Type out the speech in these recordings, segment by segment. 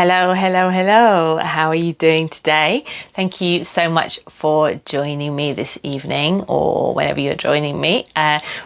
Hello, hello, hello. How are you doing today? Thank you so much for joining me this evening, or whenever you're joining me,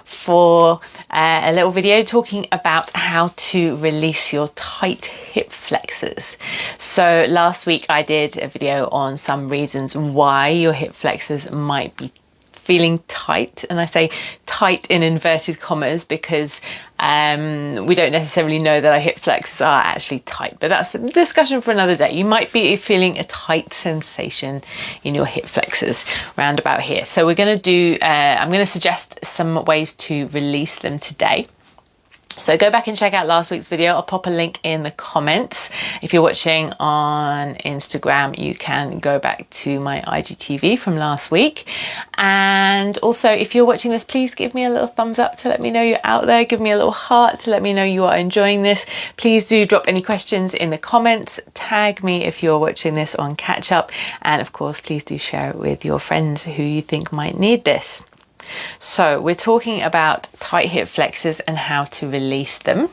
for a little video talking about how to release your tight hip flexors. So last week I did a video on some reasons why your hip flexors might be feeling tight, and I say tight in inverted commas because we don't necessarily know that our hip flexors are actually tight, but that's a discussion for another day. You might be feeling a tight sensation in your hip flexors round about here. So we're going to do, I'm going to suggest some ways to release them today. So go back and check out last week's video. I'll pop a link in the comments. If you're watching on Instagram, you can go back to my IGTV from last week. And also, if you're watching this, please give me a little thumbs up to let me know you're out there. Give me a little heart to let me know you are enjoying this. Please do drop any questions in the comments. Tag me if you're watching this on catch up. And of course, please do share it with your friends who you think might need this. So we're talking about tight hip flexors and how to release them.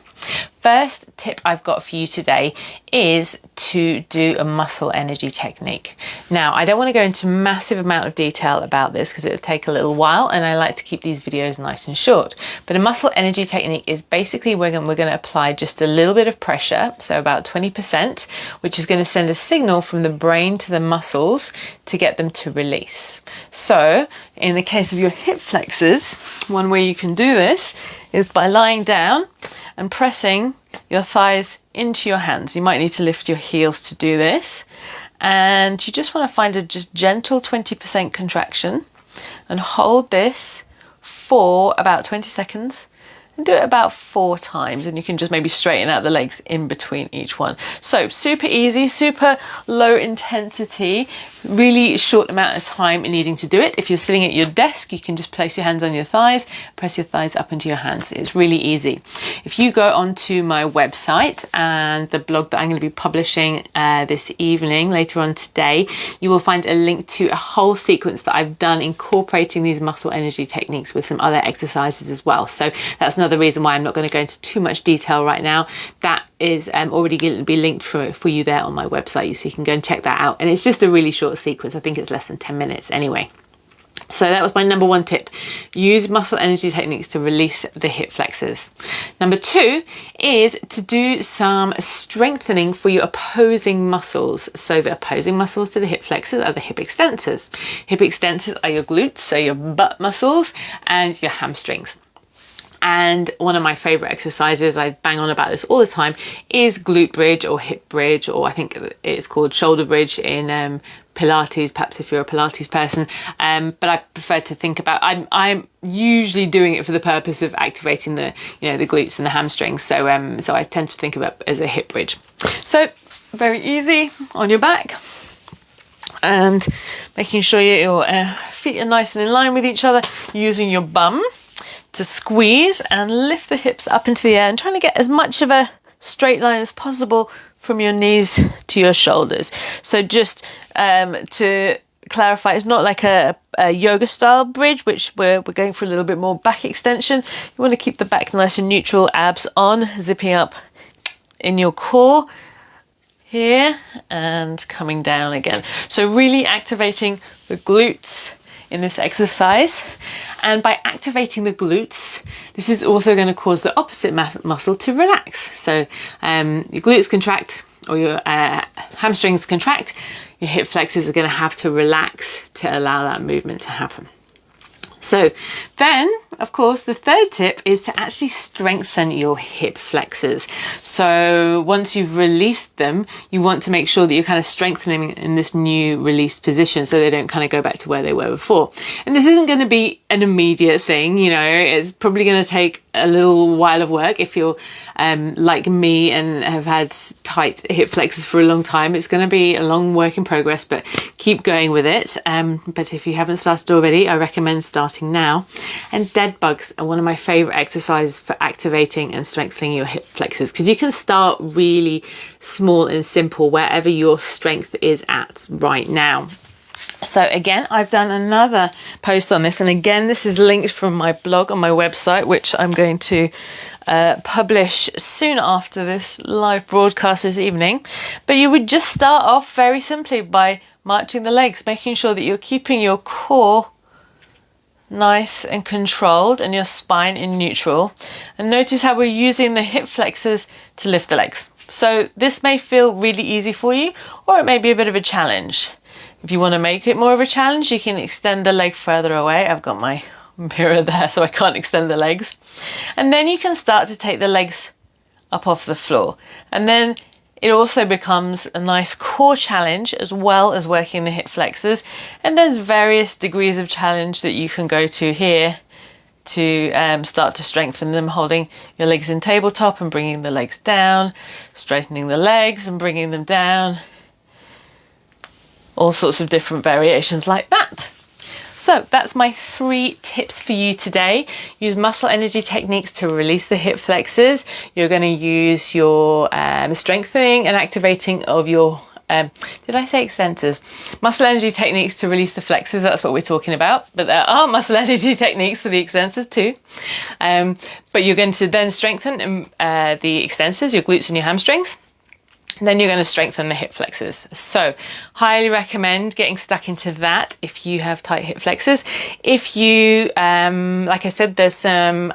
First tip I've got for you today is to do a muscle energy technique. Now, I don't want to go into massive amount of detail about this because it'll take a little while, and I like to keep these videos nice and short. But a muscle energy technique is basically we're going to apply just a little bit of pressure, so about 20%, which is going to send a signal from the brain to the muscles to get them to release. So in the case of your hip flexors, one way you can do this is by lying down and pressing your thighs into your hands. You might need to lift your heels to do this. And you just want to find a just gentle 20% contraction and hold this for about 20 seconds. And do it about 4 times, and you can just maybe straighten out the legs in between each one. So super easy, super low intensity, really short amount of time in needing to do it. If you're sitting at your desk, you can just place your hands on your thighs, press your thighs up into your hands. It's really easy. If you go onto my website and the blog that I'm going to be publishing this evening, later on today, you will find a link to a whole sequence that I've done incorporating these muscle energy techniques with some other exercises as well. So that's another reason why I'm not going to go into too much detail right now. That is already going to be linked for you there on my website, so you can go and check that out. And it's just a really short sequence. I think it's less than 10 minutes anyway. So that was my number 1 tip. Use muscle energy techniques to release the hip flexors. Number 2 is to do some strengthening for your opposing muscles. So the opposing muscles to the hip flexors are the hip extensors. Hip extensors are your glutes, so your butt muscles, and your hamstrings. And one of my favorite exercises, I bang on about this all the time, is glute bridge or hip bridge, or I think it's called shoulder bridge in Pilates, perhaps if you're a Pilates person. But I prefer to think about, I'm usually doing it for the purpose of activating the glutes and the hamstrings. So I tend to think about it as a hip bridge. So very easy, on your back, and making sure your feet are nice and in line with each other, using your bum to squeeze and lift the hips up into the air, and trying to get as much of a straight line as possible from your knees to your shoulders. So just to clarify, it's not like a yoga style bridge, which we're going for a little bit more back extension. You want to keep the back nice and neutral, abs on, zipping up in your core here and coming down again. So really activating the glutes in this exercise. And by activating the glutes, this is also going to cause the opposite muscle to relax. So your glutes contract, or your hamstrings contract, your hip flexors are going to have to relax to allow that movement to happen. So then, of course, the third tip is to actually strengthen your hip flexors. So once you've released them, you want to make sure that you're kind of strengthening in this new released position so they don't kind of go back to where they were before. And this isn't going to be an immediate thing, it's probably going to take a little while of work. If you're like me and have had tight hip flexors for a long time, it's going to be a long work in progress, but keep going with it. But if you haven't started already, I recommend starting now. And dead bugs are one of my favorite exercises for activating and strengthening your hip flexors, because you can start really small and simple wherever your strength is at right now. So again, I've done another post on this, and again, this is linked from my blog on my website, which I'm going to publish soon after this live broadcast this evening. But you would just start off very simply by marching the legs, making sure that you're keeping your core nice and controlled and your spine in neutral. And notice how we're using the hip flexors to lift the legs. So this may feel really easy for you, or it may be a bit of a challenge. If you want to make it more of a challenge, you can extend the leg further away. I've got my mirror there, so I can't extend the legs. And then you can start to take the legs up off the floor. And then it also becomes a nice core challenge as well as working the hip flexors. And there's various degrees of challenge that you can go to here to start to strengthen them, holding your legs in tabletop and bringing the legs down, straightening the legs and bringing them down. All sorts of different variations like that. So that's my 3 tips for you today. Use muscle energy techniques to release the hip flexors. You're going to use your strengthening and activating of your, did I say extensors? Muscle energy techniques to release the flexors, that's what we're talking about. But there are muscle energy techniques for the extensors too. But you're going to then strengthen the extensors, your glutes and your hamstrings. Then you're going to strengthen the hip flexors. So highly recommend getting stuck into that if you have tight hip flexors. If you, like I said, there's some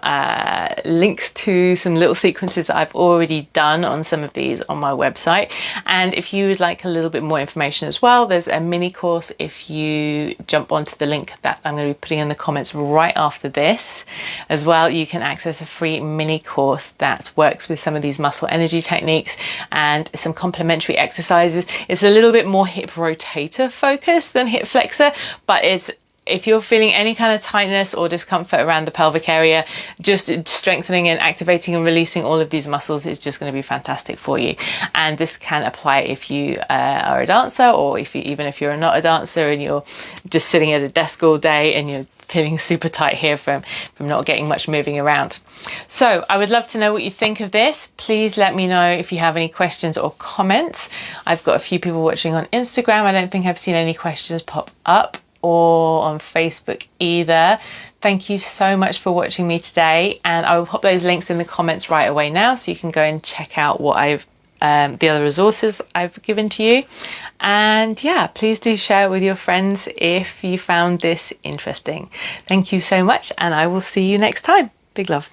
links to some little sequences that I've already done on some of these on my website. And if you would like a little bit more information as well, there's a mini course. If you jump onto the link that I'm going to be putting in the comments right after this as well, you can access a free mini course that works with some of these muscle energy techniques and some complementary exercises. It's a little bit more hip rotator focused than hip flexor, but if you're feeling any kind of tightness or discomfort around the pelvic area, just strengthening and activating and releasing all of these muscles is just going to be fantastic for you. And this can apply if you are a dancer, or even if you're not a dancer and you're just sitting at a desk all day and you're feeling super tight here from not getting much moving around. So I would love to know what you think of this. Please let me know if you have any questions or comments. I've got a few people watching on Instagram. I don't think I've seen any questions pop up, or on Facebook either. Thank you so much for watching me today, and I will pop those links in the comments right away now so you can go and check out what the other resources I've given to you. And yeah, please do share it with your friends if you found this interesting. Thank you so much, and I will see you next time. Big love.